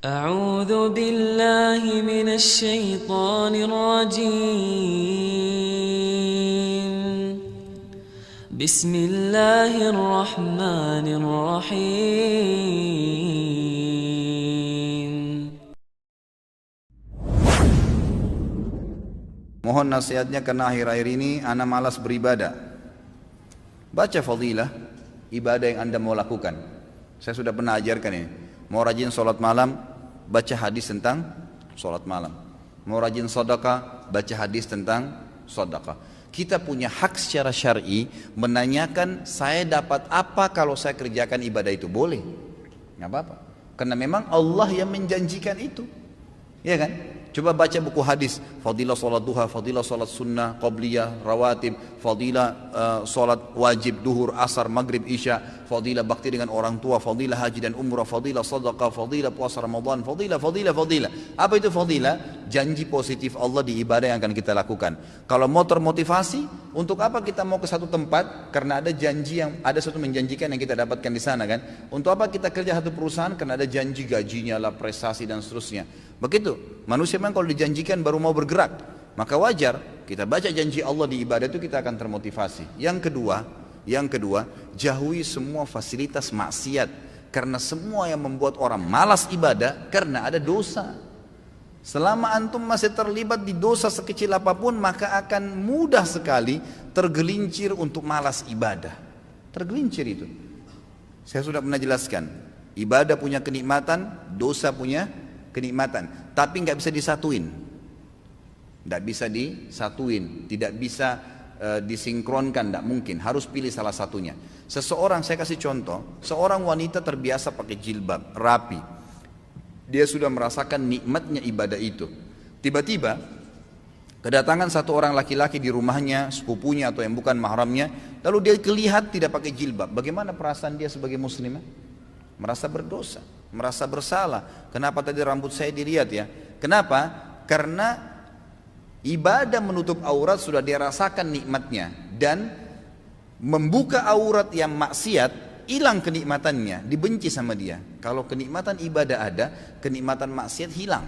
أعوذ بالله من الشيطان الرجيم. بسم الله الرحمن الرحيم. Mohon nasihatnya karena akhir-akhir ini ana malas beribadah. Baca fadilah ibadah yang anda mau lakukan. Saya sudah pernah ajarkan ini. Mau rajin sholat malam, baca hadis tentang sholat malam. Mau rajin sedekah, baca hadis tentang sedekah. Kita punya hak secara syar'i menanyakan saya dapat apa kalau saya kerjakan ibadah itu. Boleh, nggak apa-apa. Karena memang Allah yang menjanjikan itu, ya kan? Coba baca buku hadis, fadilah sholat duha, fadilah sholat sunnah, qabliyah, rawatib, fadilah sholat wajib, duhur, asar, maghrib, isya, fadilah bakti dengan orang tua, fadilah haji dan umrah, fadilah sadaqah, fadilah puasa Ramadan, fadilah. Apa itu fadilah? Janji positif Allah di ibadah yang akan kita lakukan. Kalau mau termotivasi, untuk apa kita mau ke satu tempat? Karena ada janji yang, ada sesuatu menjanjikan yang kita dapatkan di sana kan. Untuk apa kita kerja satu perusahaan? Karena ada janji gajinya lah, prestasi dan seterusnya. Begitu, manusia memang kalau dijanjikan baru mau bergerak. Maka wajar kita baca janji Allah di ibadah itu kita akan termotivasi. Yang kedua, jauhi semua fasilitas maksiat. Karena semua yang membuat orang malas ibadah karena ada dosa. Selama antum masih terlibat di dosa sekecil apapun, maka akan mudah sekali tergelincir untuk malas ibadah. Tergelincir itu. Saya sudah pernah jelaskan, ibadah punya kenikmatan, dosa punya kenikmatan, tapi nggak bisa disatuin, tidak bisa disinkronkan, tidak mungkin, harus pilih salah satunya. Seseorang, saya kasih contoh, seorang wanita terbiasa pakai jilbab, rapi, dia sudah merasakan nikmatnya ibadah itu. Tiba-tiba kedatangan satu orang laki-laki di rumahnya, sepupunya atau yang bukan mahramnya, lalu dia kelihatan tidak pakai jilbab. Bagaimana perasaan dia sebagai muslimah? Merasa berdosa, merasa bersalah. Kenapa tadi rambut saya dilihat ya? Kenapa? Karena ibadah menutup aurat sudah dia rasakan nikmatnya, dan membuka aurat yang maksiat hilang kenikmatannya, dibenci sama dia. Kalau kenikmatan ibadah ada, kenikmatan maksiat hilang.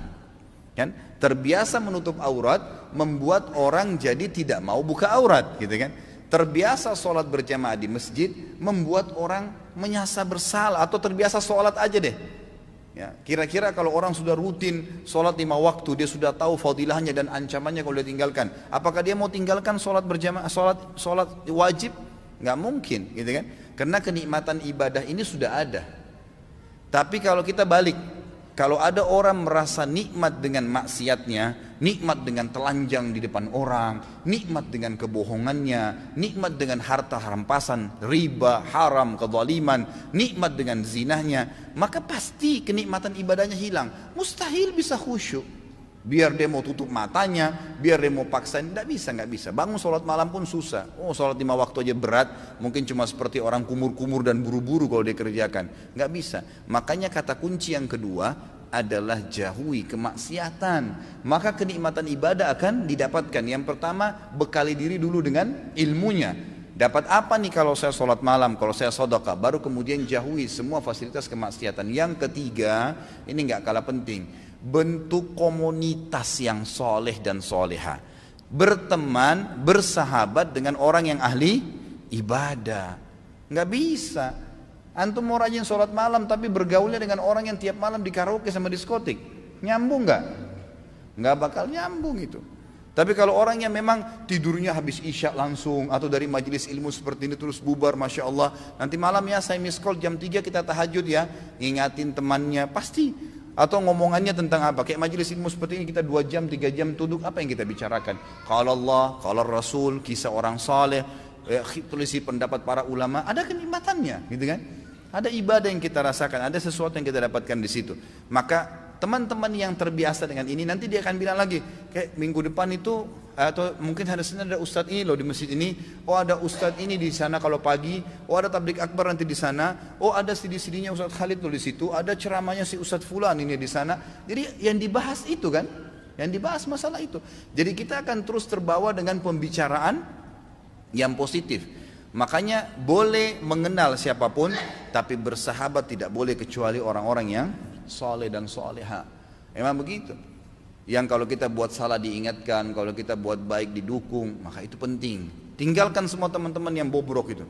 Kan? Terbiasa menutup aurat membuat orang jadi tidak mau buka aurat, gitu kan? Terbiasa sholat berjamaah di masjid membuat orang menyasa bersalah, atau terbiasa sholat aja deh. Ya, kira-kira kalau orang sudah rutin sholat 5 waktu, dia sudah tahu fadilahnya dan ancamannya kalau dia tinggalkan, apakah dia mau tinggalkan sholat berjamaah, sholat wajib? Nggak mungkin, gitu kan? Karena kenikmatan ibadah ini sudah ada. Tapi kalau kita balik, kalau ada orang merasa nikmat dengan maksiatnya, nikmat dengan telanjang di depan orang, nikmat dengan kebohongannya, nikmat dengan harta rampasan, riba, haram, kezaliman, nikmat dengan zinahnya, maka pasti kenikmatan ibadahnya hilang. Mustahil bisa khusyuk. Biar dia mau tutup matanya, biar dia mau paksain, nggak bisa. Bangun sholat malam pun susah. Oh, sholat 5 waktu aja berat, mungkin cuma seperti orang kumur-kumur dan buru-buru kalau dia kerjakan. Nggak bisa. Makanya kata kunci yang kedua adalah jauhi kemaksiatan. Maka kenikmatan ibadah akan didapatkan. Yang pertama, bekali diri dulu dengan ilmunya. Dapat apa nih kalau saya sholat malam, kalau saya sedekah, baru kemudian jauhi semua fasilitas kemaksiatan. Yang ketiga, ini nggak kalah penting, bentuk komunitas yang soleh dan soleha. Berteman, bersahabat dengan orang yang ahli ibadah. Nggak bisa antum mau rajin sholat malam tapi bergaulnya dengan orang yang tiap malam di karaoke sama diskotik. Nyambung nggak? Nggak bakal nyambung itu. Tapi kalau orang yang memang tidurnya habis isya langsung, atau dari majelis ilmu seperti ini terus bubar, Masya Allah, nanti malam ya saya miss call jam 3 kita tahajud ya, ingatin temannya, pasti. Atau ngomongannya tentang apa? Kayak majelis ilmu seperti ini kita 2 jam, 3 jam duduk, apa yang kita bicarakan? Qala Allah, qala Rasul, kisah orang saleh, tulisi pendapat para ulama, ada kenikmatannya, gitu kan? Ada ibadah yang kita rasakan, ada sesuatu yang kita dapatkan di situ. Maka teman-teman yang terbiasa dengan ini, nanti dia akan bilang lagi, kayak minggu depan itu, atau mungkin hari Senin ada ustadz ini loh di masjid ini, oh ada ustadz ini di sana kalau pagi, oh ada tablik akbar nanti di sana, oh ada CD-CD-nya Ustadz Khalid loh di situ, ada ceramahnya si Ustadz Fulan ini di sana. Jadi yang dibahas itu kan, yang dibahas masalah itu. Jadi kita akan terus terbawa dengan pembicaraan yang positif. Makanya boleh mengenal siapapun, tapi bersahabat tidak boleh kecuali orang-orang yang soleh dan soleha. Emang begitu. Yang kalau kita buat salah diingatkan, kalau kita buat baik didukung, maka itu penting. Tinggalkan semua teman-teman yang bobrok itu.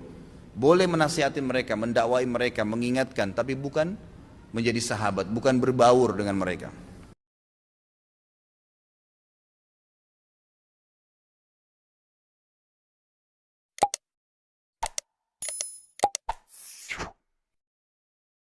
Boleh menasihati mereka, mendakwai mereka, mengingatkan, tapi bukan menjadi sahabat, bukan berbaur dengan mereka.